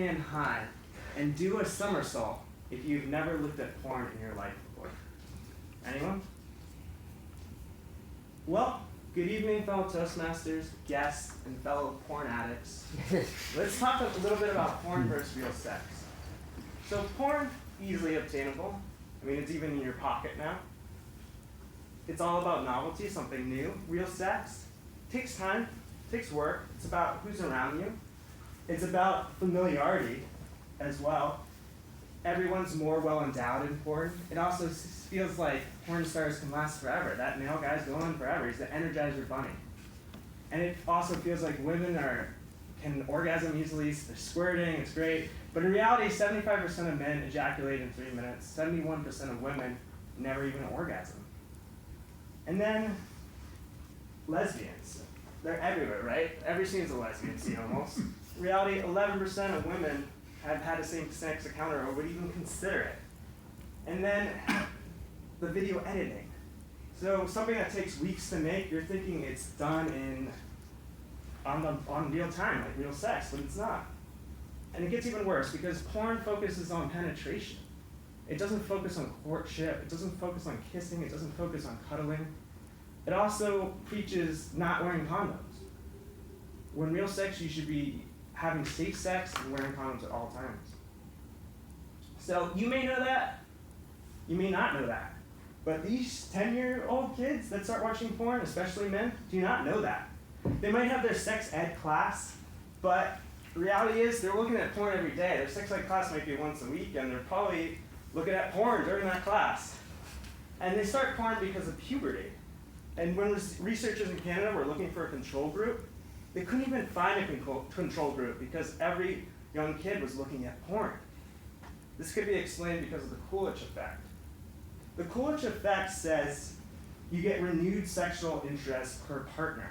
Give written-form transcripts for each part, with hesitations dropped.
hand high and do a somersault if you've never looked at porn in your life before? Anyone? Well, good evening, fellow Toastmasters, guests, and fellow porn addicts. Let's talk a little bit about porn versus real sex. So porn, easily obtainable. I mean, it's even in your pocket now. It's all about novelty, something new. Real sex takes time, takes work. It's about who's around you. It's about familiarity as well. Everyone's more well endowed in porn. It also feels like porn stars can last forever. That male guy's going on forever. He's the Energizer Bunny. And it also feels like women can orgasm easily. They're squirting. It's great. But in reality, 75% of men ejaculate in 3 minutes. 71% of women never even orgasm. And then lesbians. They're everywhere, right? Every scene's a lesbian scene almost. In reality, 11% of women have had a same-sex encounter or would even consider it. And then the video editing. So something that takes weeks to make, you're thinking it's done on real time, like real sex, but it's not. And it gets even worse because porn focuses on penetration. It doesn't focus on courtship. It doesn't focus on kissing. It doesn't focus on cuddling. It also preaches not wearing condoms. When real sex, you should be having safe sex and wearing condoms at all times. So you may know that. You may not know that. But these 10-year-old kids that start watching porn, especially men, do not know that. They might have their sex ed class, but the reality is they're looking at porn every day. Their sex ed class might be once a week, and they're probably looking at porn during that class. And they start porn because of puberty. And when researchers in Canada were looking for a control group, they couldn't even find a control group because every young kid was looking at porn. This could be explained because of the Coolidge effect. The Coolidge effect says you get renewed sexual interest per partner.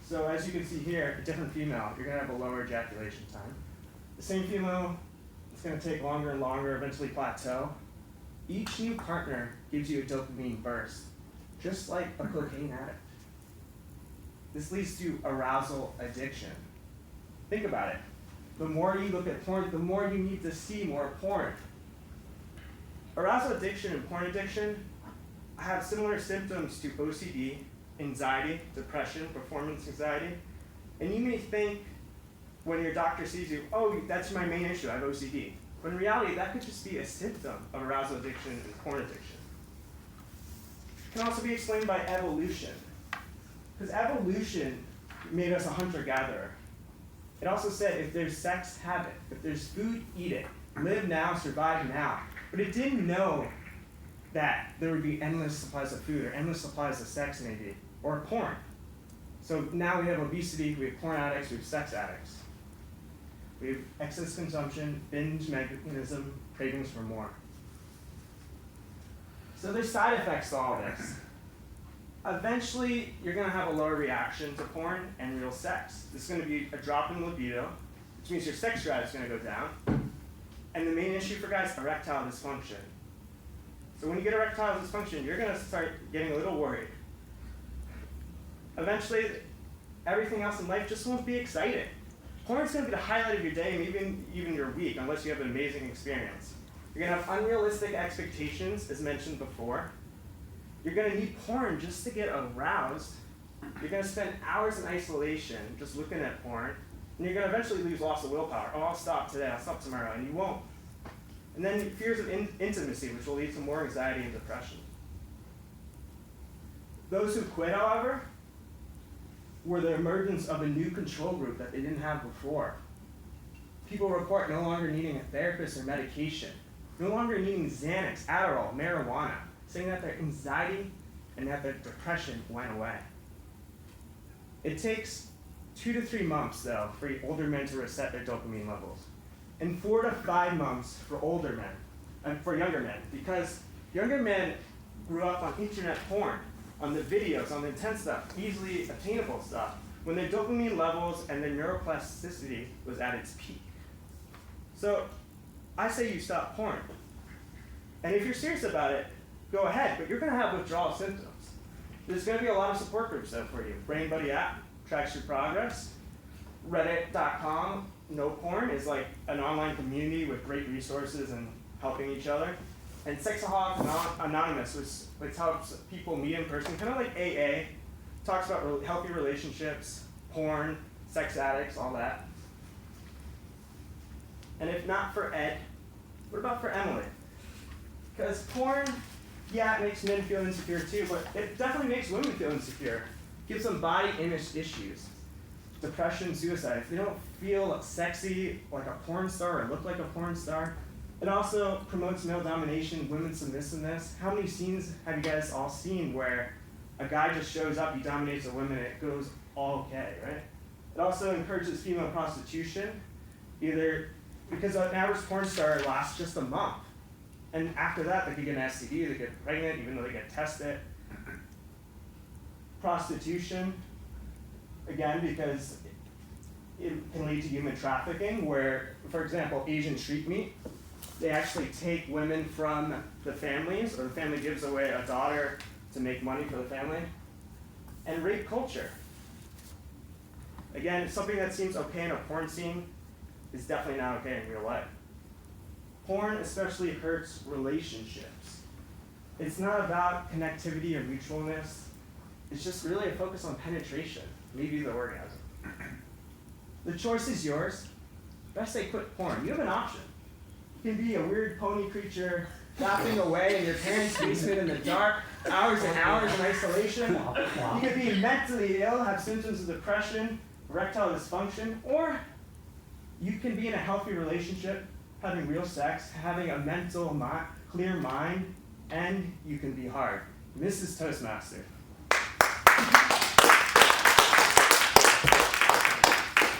So as you can see here, a different female, you're going to have a lower ejaculation time. The same female, it's going to take longer and longer, eventually plateau. Each new partner gives you a dopamine burst, just like a cocaine addict. This leads to arousal addiction. Think about it. The more you look at porn, the more you need to see more porn. Arousal addiction and porn addiction have similar symptoms to OCD, anxiety, depression, performance anxiety. And you may think when your doctor sees you, oh, that's my main issue, I have OCD. But in reality, that could just be a symptom of arousal addiction and porn addiction. It can also be explained by evolution. Because evolution made us a hunter-gatherer. It also said if there's sex, have it. If there's food, eat it. Live now, survive now. But it didn't know that there would be endless supplies of food or endless supplies of sex maybe, or porn. So now we have obesity, we have porn addicts, we have sex addicts. We have excess consumption, binge mechanism, cravings for more. So there's side effects to all this. Eventually, you're going to have a lower reaction to porn and real sex. This is going to be a drop in libido, which means your sex drive is going to go down. And the main issue for guys, erectile dysfunction. So when you get erectile dysfunction, you're going to start getting a little worried. Eventually, everything else in life just won't be exciting. Porn's going to be the highlight of your day and even your week, unless you have an amazing experience. You're going to have unrealistic expectations, as mentioned before. You're going to need porn just to get aroused. You're going to spend hours in isolation just looking at porn. And you're going to eventually lose loss of willpower. Oh, I'll stop today, I'll stop tomorrow, and you won't. And then fears of intimacy, which will lead to more anxiety and depression. Those who quit, however, were the emergence of a new control group that they didn't have before. People report no longer needing a therapist or medication, no longer needing Xanax, Adderall, marijuana, saying that their anxiety and that their depression went away. It takes 2 to 3 months, though, for older men to reset their dopamine levels, and 4 to 5 months for older men, and for younger men, because younger men grew up on internet porn, on the videos, on the intense stuff, easily attainable stuff, when their dopamine levels and their neuroplasticity was at its peak. So I say you stop porn. And if you're serious about it, go ahead, but you're going to have withdrawal symptoms. There's going to be a lot of support groups though for you. Brain Buddy app tracks your progress. Reddit.com no porn is like an online community with great resources and helping each other. And Sexaholics Anonymous, which helps people meet in person, kind of like AA, talks about healthy relationships, porn, sex addicts, all that. And if not for Ed, what about for Emily? Because porn, yeah, it makes men feel insecure too, but it definitely makes women feel insecure. Gives them body image issues, depression, suicide. If they don't feel sexy like a porn star or look like a porn star. It also promotes male domination, women's submissiveness. How many scenes have you guys all seen where a guy just shows up, he dominates a woman, and it goes all okay, right? It also encourages female prostitution, either because an average porn star lasts just a month. And after that, they could get an STD, they get pregnant, even though they get tested. Prostitution, again, because it can lead to human trafficking, where, for example, Asian street meat, they actually take women from the families, or the family gives away a daughter to make money for the family. And rape culture. Again, something that seems okay in a porn scene is definitely not okay in real life. Porn especially hurts relationships. It's not about connectivity or mutualness. It's just really a focus on penetration, maybe the orgasm. The choice is yours. Best say quit porn. You have an option. You can be a weird pony creature laughing away in your parents' basement in the dark, hours and hours in isolation. You could be mentally ill, have symptoms of depression, erectile dysfunction, or you can be in a healthy relationship, having real sex, having a clear mind, and you can be hard. Mrs. Toastmaster.